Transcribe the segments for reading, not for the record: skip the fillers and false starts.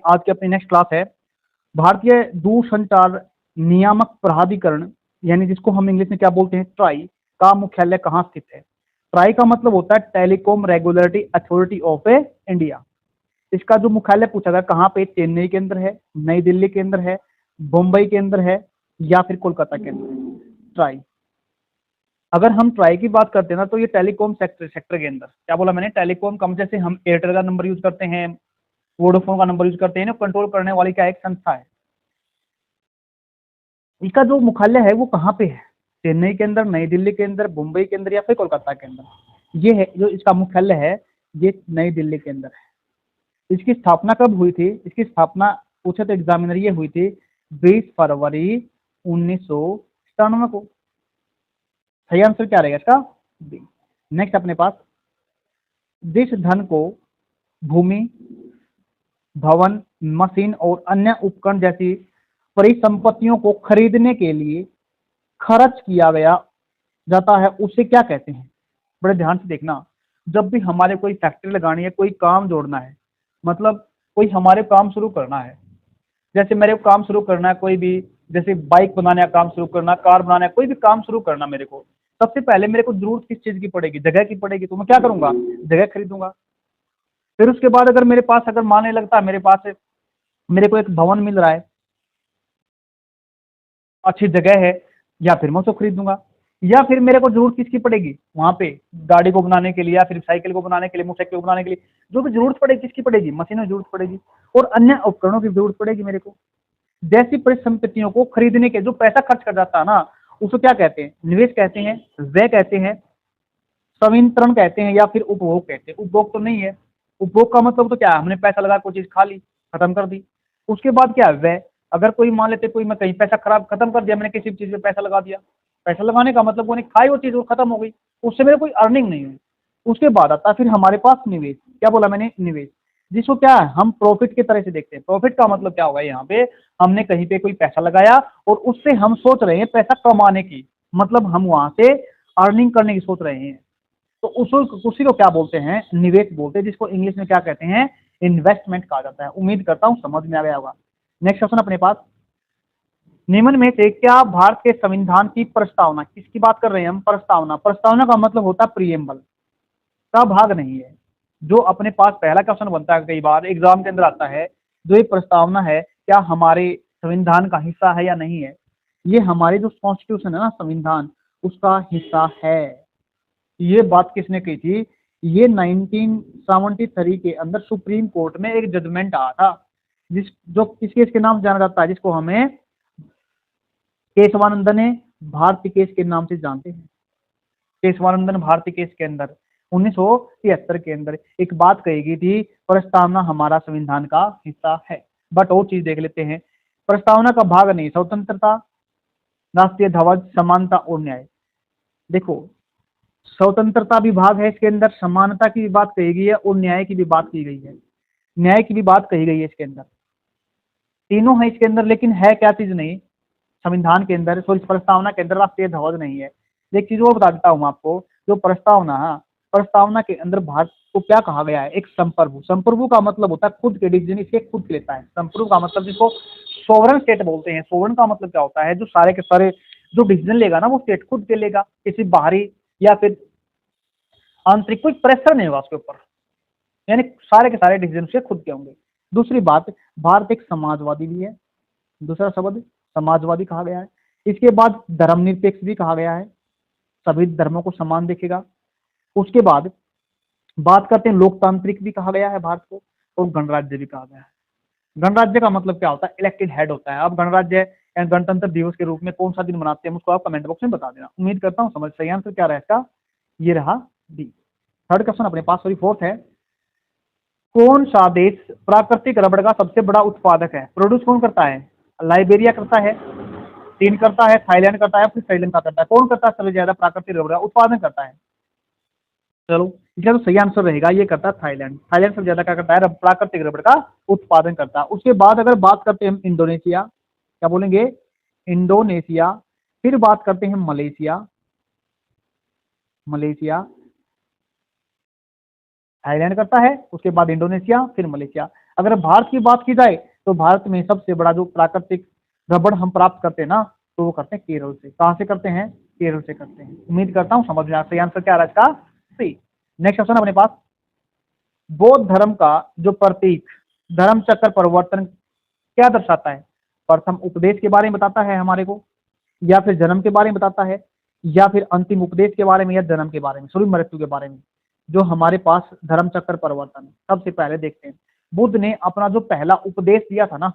आज की अपनी नेक्स्ट क्लास है भारतीय दूरसंचार नियामक प्राधिकरण, यानी जिसको हम इंग्लिश में क्या बोलते हैं, ट्राई का मुख्यालय कहाँ स्थित है। ट्राई का मतलब होता है telecom regulatory authority of India. इसका जो मुख्यालय पूछा गया कहाँ पे, चेन्नई के अंदर है, नई दिल्ली के अंदर है, मुंबई के अंदर है या फिर कोलकाता के अंदर है। ट्राई, अगर हम ट्राई की बात करते हैं ना तो ये टेलीकॉम सेक्टर के अंदर, क्या बोला मैंने, टेलीकॉम कम, जैसे हम एयरटेल का नंबर यूज करते हैं, वोडाफोन का नंबर यूज करते हैं ना, कंट्रोल करने वाली क्या एक संस्था है। इसका जो मुख्यालय है वो कहाँ पे है, चेन्नई के अंदर, नई दिल्ली के अंदर, मुंबई के अंदर या फिर कोलकाता के अंदर। ये है जो इसका मुख्यालय है, ये नई दिल्ली के अंदर है। इसकी स्थापना कब हुई थी, इसकी स्थापना पूछे तो एग्जामिनर ये हुई थी 20 फरवरी 1997 को। सही आंसर क्या रहेगा इसका, बी। नेक्स्ट अपने पास, जिस धन को भूमि, भवन, मशीन और अन्य उपकरण जैसी परिसंपत्तियों को खरीदने के लिए खर्च किया गया जाता है उसे क्या कहते हैं। बड़े ध्यान से देखना, जब भी हमारे कोई फैक्ट्री लगानी है, कोई काम जोड़ना है, मतलब कोई हमारे काम शुरू करना है, जैसे मेरे को काम शुरू करना है कोई भी, जैसे बाइक बनाने का काम शुरू करना, कार बनाना है, कोई भी काम शुरू करना, मेरे को सबसे पहले मेरे को जरूरत किस चीज की पड़ेगी, जगह की पड़ेगी। तो मैं क्या करूंगा, जगह खरीदूंगा। फिर उसके बाद अगर मेरे पास, अगर मानने लगता है मेरे पास मेरे को एक भवन मिल रहा है, अच्छी जगह है, या फिर मैं उसको खरीदूंगा। या फिर मेरे को जरूरत किसकी पड़ेगी वहां पे, गाड़ी को बनाने के लिए या फिर साइकिल को बनाने के लिए, मोटरसाइकिल को बनाने के लिए जो भी जरूरत पड़ेगी किसकी पड़ेगी, मशीनों की जरूरत पड़ेगी और अन्य उपकरणों की जरूरत पड़ेगी मेरे को। जैसी परिसंपत्तियों को खरीदने के जो पैसा खर्च कर जाता है ना, उसको क्या कहते हैं, निवेश कहते हैं, व्यय कहते हैं, संवितरण कहते हैं या फिर उपभोग कहते हैं। उपभोग तो नहीं है, उपभोग का मतलब तो क्या है, हमने पैसा लगा कोई चीज खा ली, खत्म कर दी। उसके बाद क्या है, व्यय। अगर कोई मान लेते कोई, मैं कहीं पैसा खराब खत्म कर दिया, मैंने किसी चीज पे पैसा लगा दिया, पैसा लगाने का मतलब वो खाई वो चीज वो खत्म हो गई, उससे मेरे कोई अर्निंग नहीं हुई। उसके बाद आता है फिर हमारे पास निवेश। क्या बोला मैंने, निवेश, जिसको क्या है हम प्रॉफिट की तरह से देखते हैं। प्रॉफिट का मतलब क्या होगा, यहाँ पे हमने कहीं पे कोई पैसा लगाया और उससे हम सोच रहे हैं पैसा कमाने की, मतलब हम वहां से अर्निंग करने की सोच रहे हैं, तो उसी को क्या बोलते हैं, निवेश बोलते हैं, जिसको इंग्लिश में क्या कहते हैं, इन्वेस्टमेंट कहा जाता है। उम्मीद करता हूं समझ में आ गया होगा। नेक्स्ट क्वेश्चन अपने पास, निम्न में से क्या भारत के संविधान की प्रस्तावना, किसकी बात कर रहे हैं हम, प्रस्तावना। प्रस्तावना का मतलब होता है प्रियम्बल का भाग नहीं है। जो अपने पास पहला क्वेश्चन बनता है, कई बार एग्जाम के अंदर आता है, जो ये प्रस्तावना है क्या हमारे संविधान का हिस्सा है या नहीं है। ये हमारे जो कॉन्स्टिट्यूशन है ना, संविधान, उसका हिस्सा है। ये बात किसने कही थी, ये 1973 के अंदर सुप्रीम कोर्ट में एक जजमेंट आया था, जिस जो किस केस के नाम जाना जाता है, जिसको हमें केशवानंदन भारती केस के नाम से जानते हैं। केशवानंदन भारती केस के अंदर 1973 के अंदर एक बात कही गई थी, प्रस्तावना हमारा संविधान का हिस्सा है। बट और चीज देख लेते हैं, प्रस्तावना का भाग नहीं, स्वतंत्रता, राष्ट्रीय ध्वज, समानता और न्याय। देखो, स्वतंत्रता भी भाग है इसके अंदर, समानता की भी बात कही गई है और न्याय की भी बात की गई है, न्याय की भी बात कही गई है इसके अंदर। तीनों है इसके अंदर, लेकिन है क्या चीज नहीं, संविधान के अंदर, सॉरी प्रस्तावना के अंदर राष्ट्रीय ध्वज नहीं है। एक चीज और बता देता हूँ आपको, जो प्रस्तावना के अंदर भारत को क्या कहा गया है, एक संप्रभु। संप्रभु का मतलब होता है खुद के डिसीजन इसके खुद लेता है। संप्रभु का मतलब जिसको सोवरन स्टेट बोलते हैं। सोवरन का मतलब क्या होता है, जो सारे के सारे जो डिसीजन लेगा ना वो स्टेट खुद के लेगा, किसी बाहरी या फिर आंतरिक कोई प्रेशर नहीं होगा उसके ऊपर, यानी सारे के सारे डिसीजन उसके खुद के होंगे। दूसरी बात, भारत एक समाजवादी भी है, दूसरा शब्द समाजवादी कहा गया है। इसके बाद धर्मनिरपेक्ष भी कहा गया है, सभी धर्मों को समान देखेगा। उसके बाद बात करते हैं, लोकतांत्रिक भी कहा गया है भारत को, और गणराज्य भी कहा गया है। गणराज्य का मतलब क्या होता है, इलेक्टेड हेड होता है। अब गणराज्य गणतंत्र दिवस के रूप में कौन सा दिन मनाते हैं उसको आप कमेंट बॉक्स में बता देना। उम्मीद करता हूँ समझ। सही आंसर क्या रहेगा, ये रहा डी। थर्ड क्वेश्चन अपने पास, सॉरी फोर्थ है, कौन सा देश प्राकृतिक रबड़ का सबसे बड़ा उत्पादक है। प्रोड्यूस कौन करता है, लाइबेरिया करता है, चीन करता है, थाईलैंड करता है, फिर श्रीलंका करता है। कौन करता है सबसे ज्यादा प्राकृतिक रबड़ का उत्पादन करता है, चलो इसका तो सही आंसर रहेगा, ये करता है थाईलैंड। थाईलैंड सबसे ज्यादा क्या करता है, प्राकृतिक रबड़ का उत्पादन करता है। उसके बाद अगर बात करते हैं इंडोनेशिया, क्या बोलेंगे, इंडोनेशिया। फिर बात करते हैं मलेशिया, थाईलैंड करता है, उसके बाद इंडोनेशिया, फिर मलेशिया। अगर भारत की बात की जाए तो भारत में सबसे बड़ा जो प्राकृतिक रबड़ हम प्राप्त करते हैं ना, तो वो करते हैं केरल से। कहाँ से करते हैं? केरल से करते हैं। उम्मीद करता हूँ समझ में आ। सही आंसर क्या आ रहा है इसका? सी। नेक्स्ट क्वेश्चन अपने पास, बौद्ध धर्म का जो प्रतीक धर्म चक्र परिवर्तन क्या दर्शाता है? प्रथम उपदेश के बारे में बताता है हमारे को, या फिर जन्म के बारे में बताता है, या फिर अंतिम उपदेश के बारे में, या जन्म के बारे में, सॉरी मृत्यु के बारे में। जो हमारे पास धर्म चक्र परिवर्तन, सबसे पहले देखते हैं बुद्ध ने अपना जो पहला उपदेश दिया था ना,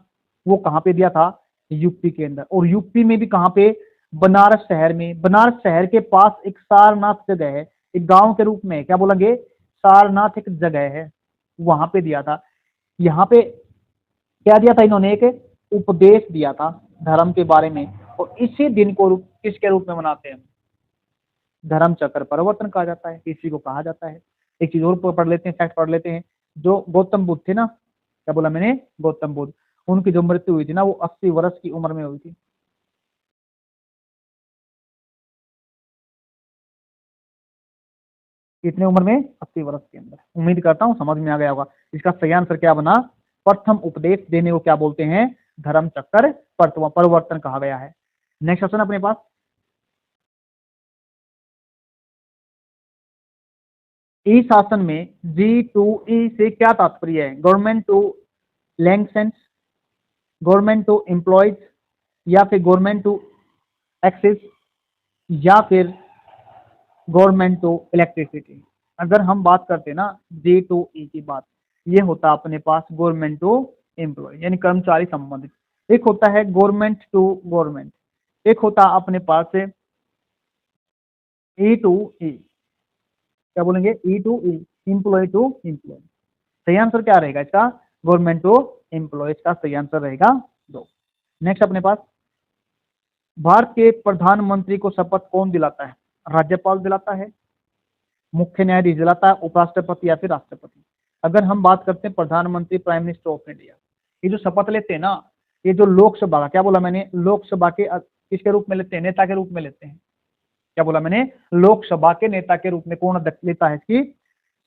वो कहाँ पे दिया था? यूपी के अंदर। और यूपी में भी कहाँ पे? बनारस शहर में। बनारस शहर के पास एक सारनाथ जगह है, एक गांव के रूप में, क्या बोलेंगे? सारनाथ एक जगह है, वहां पे दिया था। यहाँ पे क्या दिया था इन्होंने? एक उपदेश दिया था धर्म के बारे में। और इसी दिन को किसके रूप में मनाते हैं? धर्म चक्र परिवर्तन कहा जाता है, इसी को कहा जाता है। एक चीज और पढ़ लेते हैं, फैक्ट पढ़ लेते हैं। जो गौतम बुद्ध थे ना, क्या बोला मैंने? गौतम बुद्ध, उनकी जो मृत्यु हुई थी ना, वो 80 वर्ष की उम्र में हुई थी। कितने उम्र में? 80 वर्ष के अंदर। उम्मीद करता हूँ समझ में आ गया होगा। इसका सही आंसर क्या बना? प्रथम उपदेश देने को क्या बोलते हैं? धर्म चक्र परिवर्तन कहा गया है। नेक्स्ट क्वेश्चन अपने पास, ई शासन में G2E से क्या तात्पर्य है? Government to licences, government to employees, या फिर गवर्नमेंट टू एक्सेस, या फिर गवर्नमेंट टू इलेक्ट्रिसिटी। अगर हम बात करते हैं ना G2E की बात, ये होता है अपने पास गवर्नमेंट टू एम्प्लॉय, यानी कर्मचारी संबंधित। एक होता है गवर्नमेंट टू गवर्नमेंट, एक होता है अपने पास E2E। क्या बोलेंगे? E2E, employ to employ. सही आंसर क्या रहेगा इसका? गवर्नमेंट टू एम्प्लॉय का सही आंसर रहेगा 2। नेक्स्ट अपने पास, भारत के प्रधानमंत्री को शपथ कौन दिलाता है? राज्यपाल दिलाता है, मुख्य न्यायाधीश दिलाता है, उपराष्ट्रपति, या फिर राष्ट्रपति। अगर हम बात करते हैं प्रधानमंत्री, प्राइम मिनिस्टर ऑफ इंडिया, ये जो शपथ लेते हैं ना, ये जो लोकसभा का, क्या बोला मैंने? लोकसभा के किसके रूप में लेते हैं? नेता के रूप में लेते हैं। क्या बोला मैंने? लोकसभा के नेता के रूप में कौन लेता है इसकी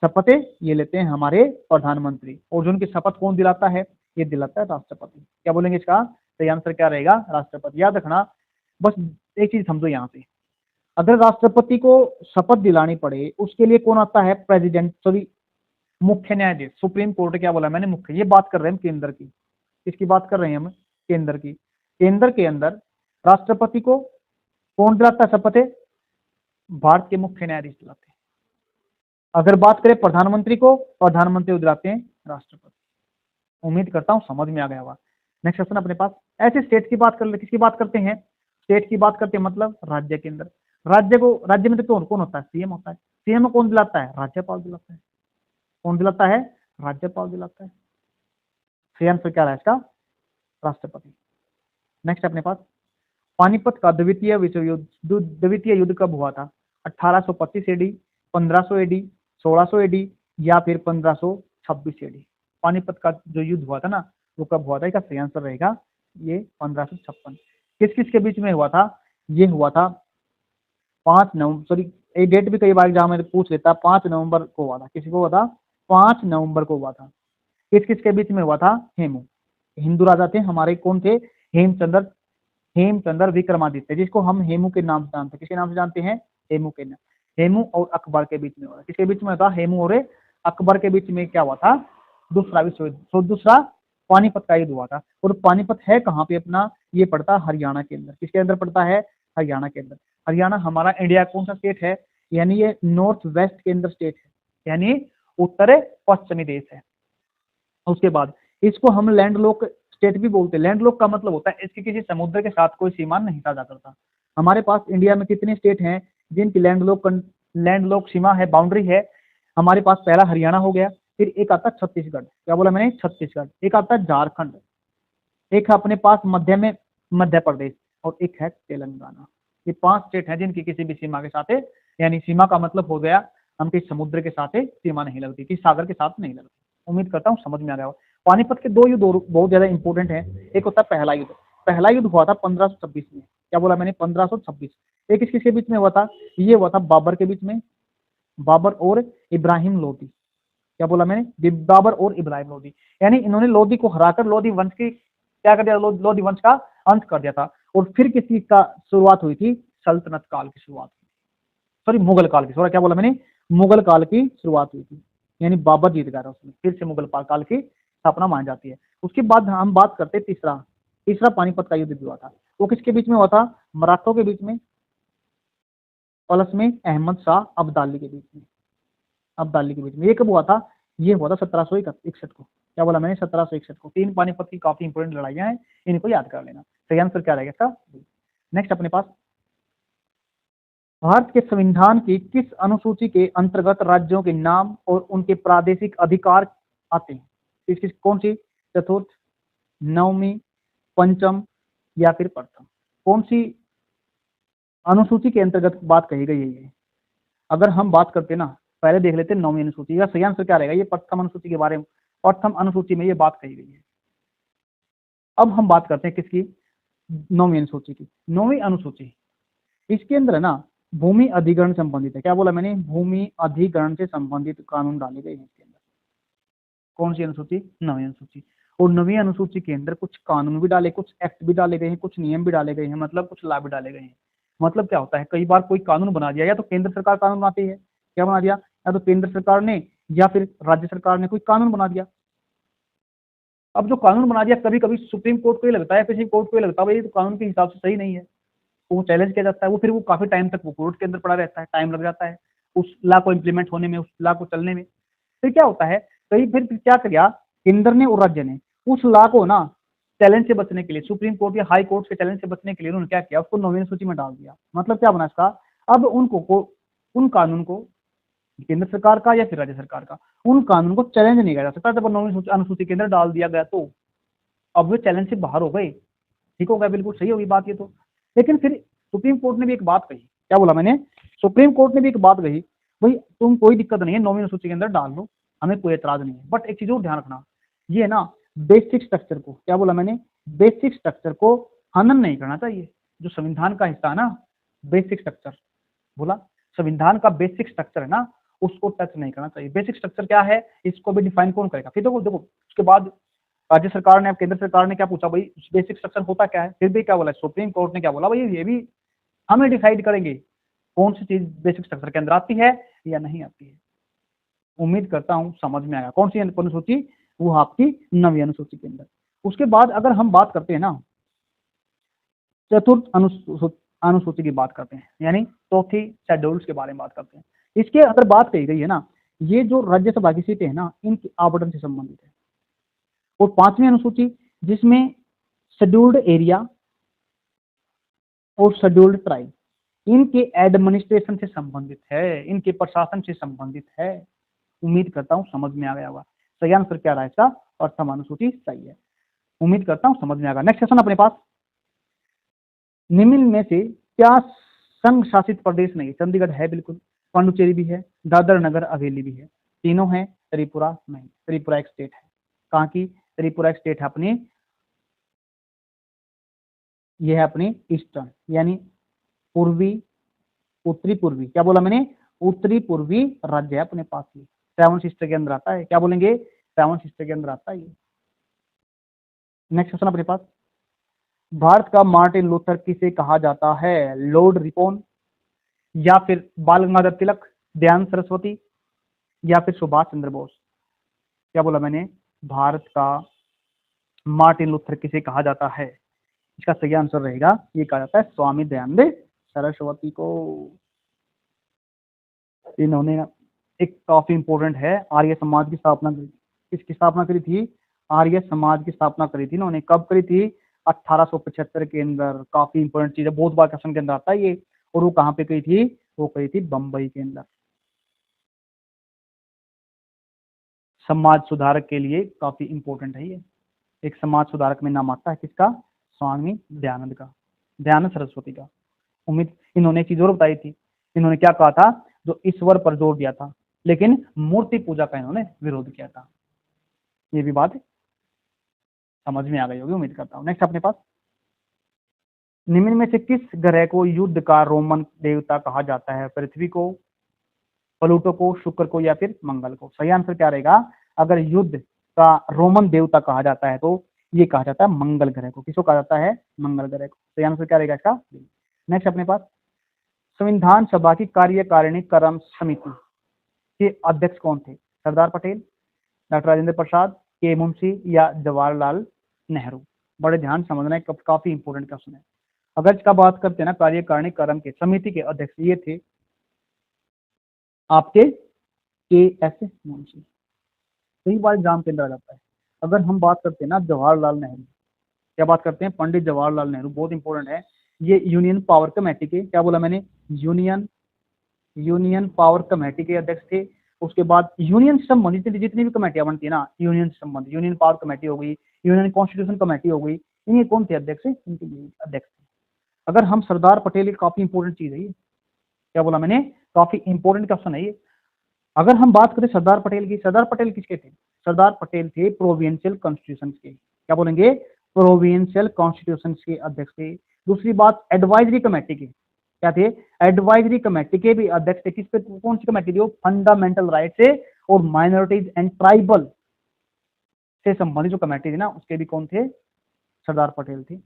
शपथ? ये लेते हैं हमारे प्रधानमंत्री। और जो उनकी शपथ कौन दिलाता है? ये दिलाता है राष्ट्रपति। क्या बोलेंगे इसका सही आंसर क्या रहेगा? राष्ट्रपति। याद रखना, बस एक चीज समझो यहाँ पे, अगर राष्ट्रपति को शपथ दिलानी पड़े, उसके लिए कौन आता है? प्रेसिडेंट, सॉरी मुख्य न्यायाधीश, सुप्रीम कोर्ट। क्या बोला मैंने? मुख्य। ये बात कर रहे हैं हम केंद्र की। किसकी बात कर रहे हैं हम? केंद्र की। केंद्र के अंदर राष्ट्रपति को कौन दिलाता है शपथ? भारत के मुख्य न्यायाधीश दिलाते हैं। अगर बात करें प्रधानमंत्री को, प्रधानमंत्री को दिलाते हैं राष्ट्रपति। उम्मीद करता हूं समझ में आ गया होगा। नेक्स्ट क्वेश्चन अपने पास, ऐसे स्टेट की बात कर ले, किसकी बात करते हैं? स्टेट की बात करते हैं, मतलब राज्य के अंदर। राज्य में तो कौन कौन होता है? सीएम होता है। सीएम कौन दिलाता है? राज्यपाल दिलाता है। कौन दिलाता है? राज्यपाल दिलाता है। सही आंसर क्या है इसका? राष्ट्रपति। नेक्स्ट अपने पास, पानीपत का द्वितीय विश्व युद्ध, द्वितीय युद्ध कब हुआ था? 1825 एडी, 1500 एडी, 1600 एडी, या फिर 1526 एडी। पानीपत का जो युद्ध हुआ था ना, वो कब हुआ था? इसका सही आंसर रहेगा ये 1556। किस किस के बीच में हुआ था? ये हुआ था 5 नवंबर, सॉरी ये डेट भी कई बार एग्जाम में पूछ लेता। 5 नवंबर को हुआ था। किसी को हुआ था? 5 नवंबर को हुआ था। किस किस के बीच में हुआ था? हेमू, हिंदू राजा थे हमारे, कौन थे? हेमचंद्र विक्रमादित्य, जिसको हम हेमू के नाम से जानते हैं। किसके नाम से जानते हैं? हेमू के नाम। हेमू और अकबर के बीच में हुआ। किसके बीच में था? हेमू और अकबर के बीच में क्या हुआ था? दूसरा विश्व युद्ध। तो दूसरा पानीपत का युद्ध हुआ था। और पानीपत है कहाँ पे अपना? ये पड़ता हरियाणा के अंदर। किसके अंदर पड़ता है? हरियाणा के अंदर। हरियाणा हमारा इंडिया कौन सा स्टेट है? यानी ये नॉर्थ वेस्ट के अंदर स्टेट है, यानी उत्तर पश्चिमी देश है। उसके बाद इसको हम लैंडलॉक स्टेट भी बोलते हैं। लैंडलॉक का मतलब होता है इसकी किसी समुद्र के साथ कोई सीमा नहीं साझा करता। हमारे पास इंडिया में कितने स्टेट हैं जिनकी लैंडलॉक सीमा है, बाउंड्री है? हमारे पास पहला हरियाणा हो गया, फिर एक आता है छत्तीसगढ़। क्या बोला मैंने? छत्तीसगढ़। एक आता है झारखंड, एक है अपने पास मध्य में मध्य प्रदेश, और एक है तेलंगाना। ये 5 स्टेट हैं जिनकी किसी भी सीमा के साथ, यानी सीमा का मतलब हो गया हम किसी समुद्र के साथ सीमा नहीं लगती, किसी सागर के साथ नहीं लगती। उम्मीद करता हूँ समझ में आ गया होगा। पानीपत के 2 युद्ध बहुत ज्यादा इंपॉर्टेंट है। एक होता है पहला युद्ध। पहला युद्ध हुआ था 1526 में। क्या बोला मैंने? 1526। एक किसके बीच में हुआ था? ये हुआ था बाबर के बीच में, बाबर और इब्राहिम लोदी। क्या बोला मैंने, बाबर और इब्राहिम लोदी, यानी इन्होंने लोदी को हराकर लोदी वंश की क्या कर दिया, लोदी वंश का अंत कर दिया था। और फिर किस चीज का शुरुआत हुई थी, सल्तनत काल की शुरुआत हुई, सॉरी मुगल काल की, सॉरी क्या बोला मैंने, मुगल काल की शुरुआत हुई थी, यानी बाबर जीत गया था उसमें, फिर से मुगल काल की स्थापना मानी जाती है। उसके बाद हम बात करते हैं तीसरा, तीसरा पानीपत का युद्ध भी हुआ था, वो किसके बीच में हुआ था, मराठों के बीच में प्लस में अहमद शाह अब्दाली के बीच में, अब्दाली के बीच में। ये कब हुआ था, ये हुआ था 1761 को, क्या बोला मैंने, 1761 को। तीन पानीपत की काफी इंपोर्टेंट लड़ाइयां हैं, इनको याद कर लेना। सही आंसर क्या रहेगा इसका। नेक्स्ट अपने पास, भारत के संविधान की किस अनुसूची के अंतर्गत राज्यों के नाम और उनके प्रादेशिक अधिकार आते हैं, इसकी कौन सी, चतुर्थ, नवमी, पंचम या फिर प्रथम, कौन सी अनुसूची के अंतर्गत बात कही गई है ये। अगर हम बात करते ना, पहले देख लेते हैं नौवीं अनुसूची का सही आंसर क्या रहेगा, ये प्रथम अनुसूची के बारे में, प्रथम अनुसूची में ये बात कही गई है। अब हम बात करते हैं किसकी, नौवीं अनुसूची की। नौवीं अनुसूची, इसके अंदर है ना भूमि अधिग्रहण संबंधित है, क्या बोला मैंने, भूमि अधिग्रहण से संबंधित कानून डाले गए हैं इसके अंदर। कौन सी अनुसूची, नवीं अनुसूची। और नवीं अनुसूची के अंदर कुछ कानून भी डाले, कुछ एक्ट भी डाले गए हैं, कुछ नियम भी डाले गए हैं, मतलब कुछ लॉ भी डाले गए हैं। मतलब क्या होता है, कई बार कोई कानून बना दिया, या तो केंद्र सरकार कानून बनाती है, क्या बना दिया, या तो केंद्र सरकार ने या फिर राज्य सरकार ने कोई कानून बना दिया। अब जो कानून बना दिया, कभी कभी सुप्रीम कोर्ट को ही लगता है, किसी कोर्ट को ही लगता है भाई ये तो कानून के हिसाब से सही नहीं है, तो वो चैलेंज किया जाता है, वो फिर वो काफी टाइम तक वो कोर्ट के अंदर पड़ा रहता है, टाइम लग जाता है उस लॉ को इम्प्लीमेंट होने में, उस लॉ को चलने में। फिर क्या होता है, कई फिर क्या किया केंद्र ने और राज्य ने, उस लॉ को ना चैलेंज से बचने के लिए, सुप्रीम कोर्ट या हाई कोर्ट से चैलेंज से बचने के लिए उन्होंने क्या किया, उसको नवीन सूची में डाल दिया। मतलब क्या बना इसका, अब उन कानून को, केंद्र सरकार का या फिर राज्य सरकार का, उन कानून को चैलेंज नहीं किया जा सकता। जब नवीन अनुसूची के अंदर डाल दिया गया तो अब वे चैलेंज से बाहर हो गए, ठीक हो गया, बिल्कुल सही होगी बात ये तो। लेकिन फिर सुप्रीम कोर्ट ने भी एक बात कही, क्या बोला मैंने, सुप्रीम कोर्ट ने भी एक बात कही, भाई तुम कोई दिक्कत नहीं है, नौवीं अनुसूची के अंदर डाल दो, हमें कोई एतराज नहीं है, बट एक चीज और ध्यान रखना, ये ना बेसिक स्ट्रक्चर को, क्या बोला मैंने, बेसिक स्ट्रक्चर को हनन नहीं करना चाहिए। जो संविधान का हिस्सा है ना, बेसिक स्ट्रक्चर बोला, संविधान का बेसिक स्ट्रक्चर है ना, उसको टच नहीं करना चाहिए। बेसिक स्ट्रक्चर क्या है, इसको भी डिफाइन कौन करेगा। फिर देखो देखो उसके बाद राज्य सरकार ने, केंद्र सरकार ने क्या पूछा, भाई बेसिक स्ट्रक्चर होता क्या है, फिर भी क्या बोला सुप्रीम कोर्ट ने, क्या बोला, भाई ये भी हमें डिसाइड करेंगे कौन सी चीज बेसिक स्ट्रक्चर के अंदर आती है या नहीं आती है। उम्मीद करता हूं समझ में आया कौन सी अनुसूची, वो आपकी नवीं अनुसूची के अंदर। उसके बाद अगर हम बात करते हैं ना चतुर्थ अनुसूची की बात करते हैं, यानी चौथी शेड्यूल्स के बारे में बात करते हैं। इसके अंदर बात कही गई है ना, ये जो राज्यसभा की सीटें है ना, इनकी आवंटन से संबंधित है। और पांचवी अनुसूची, जिसमें शेड्यूल्ड एरिया और शेड्यूल्ड ट्राइब, इनके एडमिनिस्ट्रेशन से संबंधित है, इनके प्रशासन से संबंधित है। उम्मीद करता हूं समझ में आ गया होगा। सही आंसर क्या रहा इसका, प्रथम अनुसूची सही है। उम्मीद करता हूं समझ में आ गया। नेक्स्ट क्वेश्चन अपने पास, निम्न में से क्या संघ शासित प्रदेश नहीं, चंडीगढ़ है बिल्कुल, पांडुचेरी भी है, दादर नगर हवेली भी है, तीनों है, त्रिपुरा नहीं, त्रिपुरा एक स्टेट है। कहाँ की, त्रिपुरा एक स्टेट है अपनी, यह है अपनी ईस्टर्न, यानी पूर्वी, उत्तरी पूर्वी, क्या बोला मैंने, उत्तरी पूर्वी राज्य है अपने पास ही, सेवन सिस्टर के अंदर आता है। क्या बोलेंगे, सेवन सिस्टर के अंदर आता है ये। नेक्स्ट क्वेश्चन अपने पास, भारत का मार्टिन लूथर किसे कहा जाता है, लॉर्ड रिपॉन या फिर बाल गंगाधर तिलक, दयानंद सरस्वती या फिर सुभाष चंद्र बोस। क्या बोला मैंने, भारत का मार्टिन लूथर किसे कहा जाता है, इसका सही आंसर रहेगा, ये कहा जाता है स्वामी दयानंद सरस्वती को। इन्होंने एक काफी इंपॉर्टेंट है, आर्य समाज की स्थापना, किसकी स्थापना करी थी, आर्य समाज की स्थापना करी थी इन्होंने। कब करी थी, 1875 के अंदर। काफी इंपॉर्टेंट चीज है, बहुत बार क्वेश्चन के अंदर आता है ये। और वो कहाँ पे करी थी, वो करी थी बंबई के अंदर। समाज सुधारक के लिए काफी इंपॉर्टेंट है ये, एक समाज सुधारक में नाम आता है किसका, स्वामी दयानंद का, दयानंद सरस्वती का। उम्मीद, इन्होंने एक चीज और बताई थी, इन्होंने क्या कहा था, जो ईश्वर पर जोर दिया था, लेकिन मूर्ति पूजा का इन्होंने विरोध किया था। ये भी बात समझ में आ गई होगी उम्मीद करता हूँ। नेक्स्ट अपने पास, निम्न में से किस ग्रह को युद्ध का रोमन देवता कहा जाता है, पृथ्वी को, प्लूटो को, शुक्र को या फिर मंगल को। सही आंसर क्या रहेगा? अगर युद्ध का रोमन देवता कहा जाता है तो ये कहा जाता है मंगल ग्रह को। किसको कहा जाता है? मंगल ग्रह को। सही आंसर क्या रहेगा इसका? नेक्स्ट अपने पास, संविधान सभा की कार्यकारिणी कर्म समिति के अध्यक्ष कौन थे? सरदार पटेल, डॉक्टर राजेंद्र प्रसाद, के मुंशी या जवाहरलाल नेहरू? बड़े ध्यान समझना है, काफी इंपोर्टेंट क्वेश्चन है। अगर इसका बात करते हैं ना, कार्यकारिणी कर्म के समिति के अध्यक्ष ये थे आपके के एस मुंशी। कई बार एग्जाम के अंदर आ जाता है। अगर हम बात करते हैं ना जवाहरलाल नेहरू, क्या बात करते हैं? पंडित जवाहरलाल नेहरू, बहुत इंपॉर्टेंट है। ये यूनियन पावर कमेटी के, क्या बोला मैंने? यूनियन पावर कमेटी के अध्यक्ष थे। उसके बाद यूनियन से संबंधित जितनी भी कमेटियां बनती है ना, यूनियन से संबंधित, यूनियन पावर कमेटी हो गई, यूनियन कॉन्स्टिट्यूशन कमेटी हो गई, इनके कौन थे अध्यक्ष? इनके अध्यक्ष थे। अगर हम सरदार पटेल, काफी इंपॉर्टेंट चीज है ये, क्या बोला मैंने? काफी इंपॉर्टेंट क्वेश्चन है ये। अगर हम बात करें सरदार पटेल की, सरदार पटेल किसके थे? सरदार पटेल थे प्रोविंशियल कॉन्स्टिट्यूशन के, क्या बोलेंगे? प्रोविंशियल कॉन्स्टिट्यूशन के अध्यक्ष थे। दूसरी बात, एडवाइजरी कमेटी के क्या थे? एडवाइजरी कमेटी के भी अध्यक्ष थे। किस पे? कौन सी कमेटी थी? फंडामेंटल राइट से और माइनॉरिटीज एंड ट्राइबल से संबंधित जो कमेटी थी ना, उसके भी कौन थे? सरदार पटेल थे।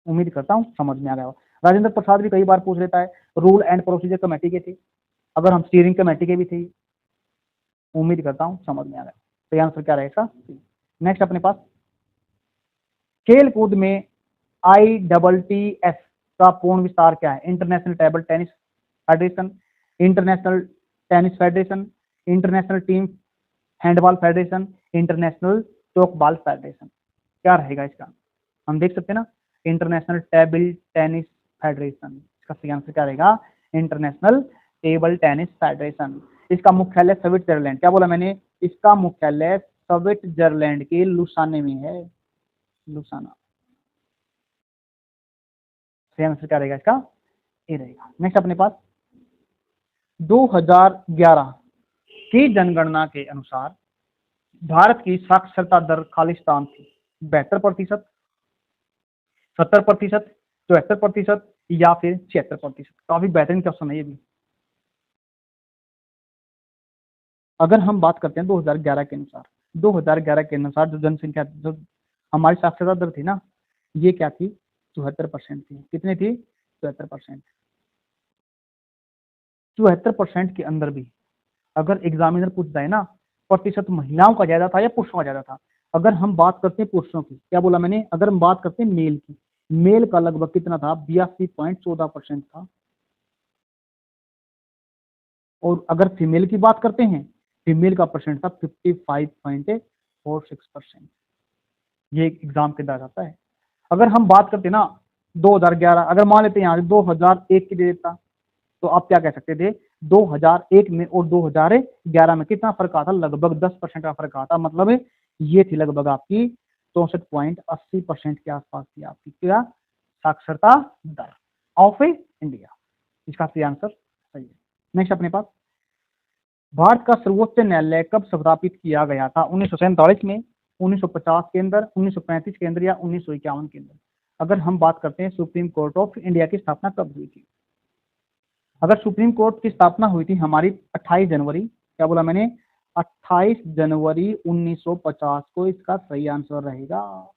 उम्मीद करता हूं समझ में आ गया। राजेंद्र प्रसाद भी कई बार पूछ लेता है, रूल एंड प्रोसीजर कमेटी के थे। अगर हम स्टीयरिंग कमेटी के भी थे। उम्मीद करता हूं समझ में आ गया। तो आंसर क्या रहेगा? नेक्स्ट अपने पास, खेल कूद में ITTF का पूर्ण विस्तार क्या है? International table tennis federation, international tennis federation, international team handball federation, international tchoukball federation. क्या रहेगा इसका? हम देख सकते हैं ना, इंटरनेशनल टेबल टेनिस फेडरेशन। इसका सही आंसर क्या रहेगा? International table tennis federation. इसका मुख्यालय स्विट्जरलैंड, क्या बोला मैंने? इसका मुख्यालय स्विट्जरलैंड के लुसाने में है, लुसाना। सही आंसर क्या रहेगा इसका? ए रहेगा। नेक्स्ट अपने पास, 2011 की जनगणना के अनुसार भारत की साक्षरता दर खालिस्तान थी 72%, 70%, 74% या फिर 76%? काफी बेहतरीन क्वेश्चन है ये भी। अगर हम बात करते हैं 2011 के अनुसार, 2011 के अनुसार जो जनसंख्या, जो हमारी साक्षरता दर थी ना, ये क्या थी? 74% थी। कितनी थी? 74%। 74% के अंदर भी अगर एग्जामिनर पूछ जाए ना, प्रतिशत महिलाओं का ज्यादा था या पुरुषों का ज्यादा था? अगर हम बात करते हैं पुरुषों की, क्या बोला मैंने? अगर हम बात करते हैं मेल की, मेल का लगभग कितना था? 82.14% था। और अगर फीमेल की बात करते हैं, फीमेल का परसेंट था 55.46%। ये एग्जाम के अंदर आता है। अगर हम बात करते ना 2011, अगर मान लेते हैं यहाँ 2001 की दे देता, तो आप क्या कह सकते थे? 2001 में और 2011 में कितना फर्क आता? लगभग 10% का फर्क आता। मतलब ये थी लगभग आपकी 64.80% के आसपास थी आपकी क्या? साक्षरता दर ऑफ इंडिया। इसका सही आंसर सही है। नेक्स्ट अपने पास, भारत का सर्वोच्च न्यायालय कब स्थापित किया गया था? 1947 में, 1950 के अंदर, 1935 के अंदर या 1951 के अंदर? अगर हम बात करते हैं सुप्रीम कोर्ट ऑफ इंडिया की स्थापना कब हुई थी? अगर सुप्रीम कोर्ट की स्थापना हुई थी हमारी 28 जनवरी, क्या बोला मैंने? 28 जनवरी 1950 को इसका सही आंसर रहेगा।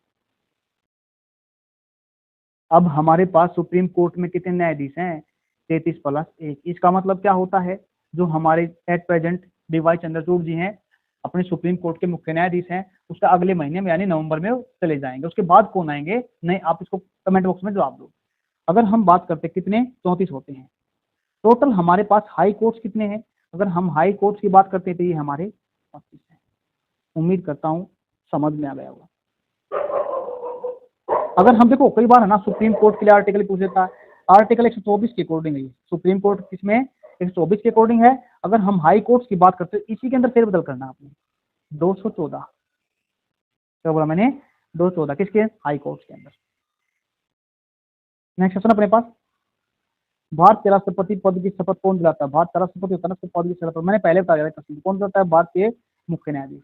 अब हमारे पास सुप्रीम कोर्ट में कितने न्यायाधीश हैं? 33+1। इसका मतलब क्या होता है? जो हमारे एट प्रेजेंट DY चंद्रचूड़ जी हैं, अपने सुप्रीम कोर्ट के मुख्य न्यायाधीश हैं, उसका अगले महीने में यानी नवंबर में चले जाएंगे। उसके बाद कौन आएंगे? नहीं, आप इसको कमेंट बॉक्स में जवाब दो। अगर हम बात करते कितने? 34 होते हैं टोटल। हमारे पास हाई कोर्ट्स कितने हैं? अगर हम हाई कोर्ट्स की बात करते हैं तो ये हमारे 35 हैं। उम्मीद करता हूं समझ में आ गया होगा। अगर हम देखो, कई बार है ना सुप्रीम कोर्ट के लिए आर्टिकल पूछ लेता है। आर्टिकल 124 के अकॉर्डिंग है सुप्रीम कोर्ट, किसमें? 124 के अकॉर्डिंग है। अगर हम हाई कोर्ट्स की बात करते हैं, इसी के अंदर फेरबदल करना आपने। 214, क्या बोला मैंने? 214 किसके? हाई कोर्ट्स के अंदर। नेक्स्ट क्वेश्चन अपने पास, भारत के राष्ट्रपति पद की शपथ कौन दिलाता है? भारत का राष्ट्रपति होता है ना, पद की शपथ मैंने पहले बता दिया था। कौन दिलाता है? भारत के मुख्य न्यायाधीश।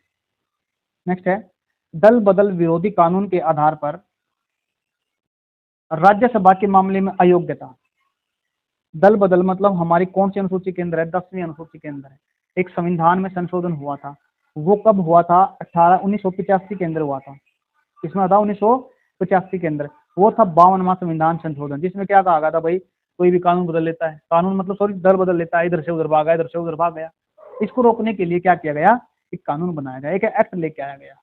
नेक्स्ट है, दल बदल विरोधी कानून के आधार पर राज्यसभा के मामले में अयोग्यता दल बदल मतलब हमारी कौन सी अनुसूची के अंदर है? 10वीं अनुसूची के अंदर है। एक संविधान में संशोधन हुआ था, वो कब हुआ था? 1985 के अंदर हुआ था। इसमें था 1985 के अंदर। वो था 52वां संविधान संशोधन, जिसमें क्या कहा गया था भाई, कोई भी कानून बदल लेता है, कानून मतलब सॉरी दल बदल लेता है, इधर से उधर भागा, इधर से उधर भाग गया, इसको रोकने के लिए क्या किया गया? एक कानून बनाया गया, एक एक्ट लेके आया गया,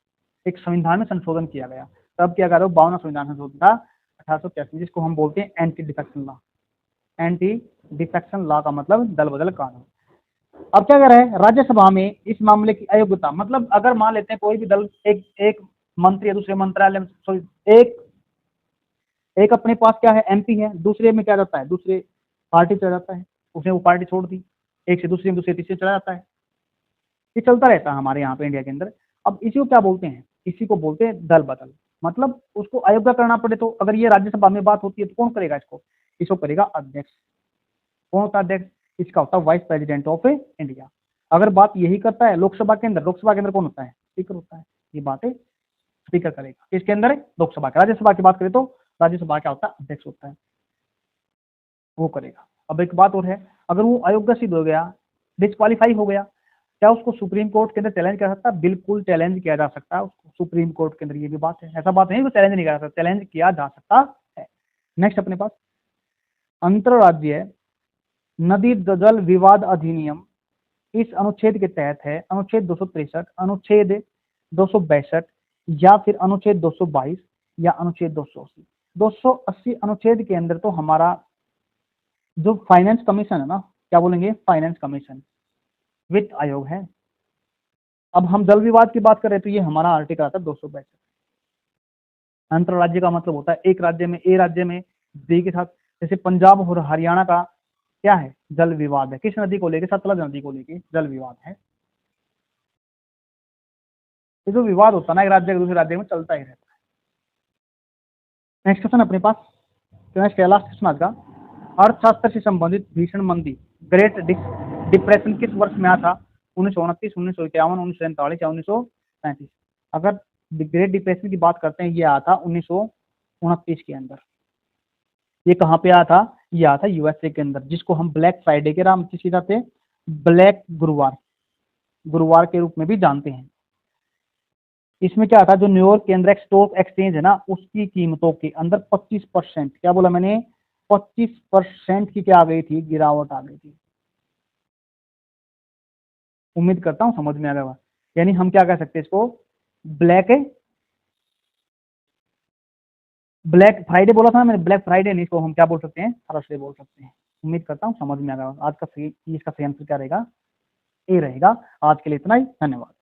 एक संविधान में संशोधन किया गया। तब क्या कहा था? 52वां संविधान संशोधन था 1885, जिसको हम बोलते हैं anti defection law. Anti defection law का मतलब दल बदल कानून। अब क्या कर रहा है राज्यसभा में इस मामले की अयोग्यता, मतलब अगर मान लेते हैं कोई भी दल एक एक मंत्री या दूसरे मंत्रालय में सॉरी एक एक अपने पास क्या है एमपी है, दूसरे में क्या रहता है, दूसरे पार्टी चला जाता है, उसने वो पार्टी छोड़ दी, एक से दूसरे में दूसरे तीसरे चला जाता है, ये चलता रहता है हमारे यहाँ पे इंडिया के अंदर। अब इसी को क्या बोलते हैं? इसी को बोलते हैं दल बदल। मतलब उसको अयोग्य करना पड़े तो अगर ये राज्यसभा में बात होती है तो कौन करेगा इसको करेगा अध्यक्ष। कौन होता है अध्यक्ष? इसका होता है वाइस प्रेसिडेंट ऑफ इंडिया। अगर बात यही करता है लोकसभा के अंदर कौन होता है? स्पीकर होता है। ये बातें स्पीकर करेगा किसके अंदर? लोकसभा के। राज्यसभा की बात करें तो राज्यसभा क्या होता है? अध्यक्ष होता है, वो करेगा। अब एक बात और है, अगर वो अयोग्य सिद्ध हो गया, डिस्क्वालीफाई हो गया, क्या उसको सुप्रीम कोर्ट के अंदर चैलेंज कर सकता है? बिल्कुल चैलेंज किया जा सकता है उसको सुप्रीम कोर्ट के अंदर। ये भी बात है, ऐसा बात नहीं वो चैलेंज नहीं कर सकता, चैलेंज किया जा सकता है। नेक्स्ट अपने पास अंतरराज्यीय नदी जल विवाद अधिनियम, इस अनुच्छेद के तहत है अनुच्छेद 263, अनुच्छेद 262 या फिर अनुच्छेद 222 या अनुच्छेद 280। 280 अनुच्छेद के अंदर तो हमारा जो फाइनेंस कमीशन है ना, क्या बोलेंगे? फाइनेंस कमीशन, वित्त आयोग है। अब हम जल विवाद की बात करें तो ये हमारा आर्टिकल आता है 262। अंतरराज्य का मतलब होता है एक राज्य में ए राज्य में बी के साथ, जैसे पंजाब और हरियाणा का क्या है? जल विवाद है। किस नदी को लेके? सतलज नदी को लेके जल विवाद है। ये जो विवाद होता है ना एक राज्य के दूसरे राज्य में चलता ही रहता है। नेक्स्ट क्वेश्चन अपने पास, नेक्स्ट लास्ट क्वेश्चन आज का, अर्थशास्त्र से संबंधित भीषण मंदी ग्रेट डिप्रेशन किस वर्ष में आया था? 1929, 1951, 1947 या 1935? अगर ग्रेट डिप्रेशन की बात करते हैं, ये आया था 1929 के अंदर। ये कहाँ पे आया था? ये आया था यूएसए के अंदर, जिसको हम ब्लैक फ्राइडे के नाम से जाते हैं, ब्लैक गुरुवार के रूप में भी जानते हैं। इसमें क्या था, जो न्यूयॉर्क के अंदर स्टॉक एक्सचेंज है ना, उसकी कीमतों के अंदर 25%, क्या बोला मैंने? 25% की क्या आ गई थी? गिरावट आ गई थी। उम्मीद करता हूं समझ में आ गया। यानी हम क्या कह सकते हैं इसको? ब्लैक फ्राइडे बोला था ना मैंने, ब्लैक फ्राइडे नहीं, इसको हम क्या बोल सकते हैं? थर्सडे बोल सकते हैं। उम्मीद करता हूं समझ में आ गया। आज का सही, इसका सही आंसर क्या रहेगा? ए रहेगा। आज के लिए इतना ही, धन्यवाद।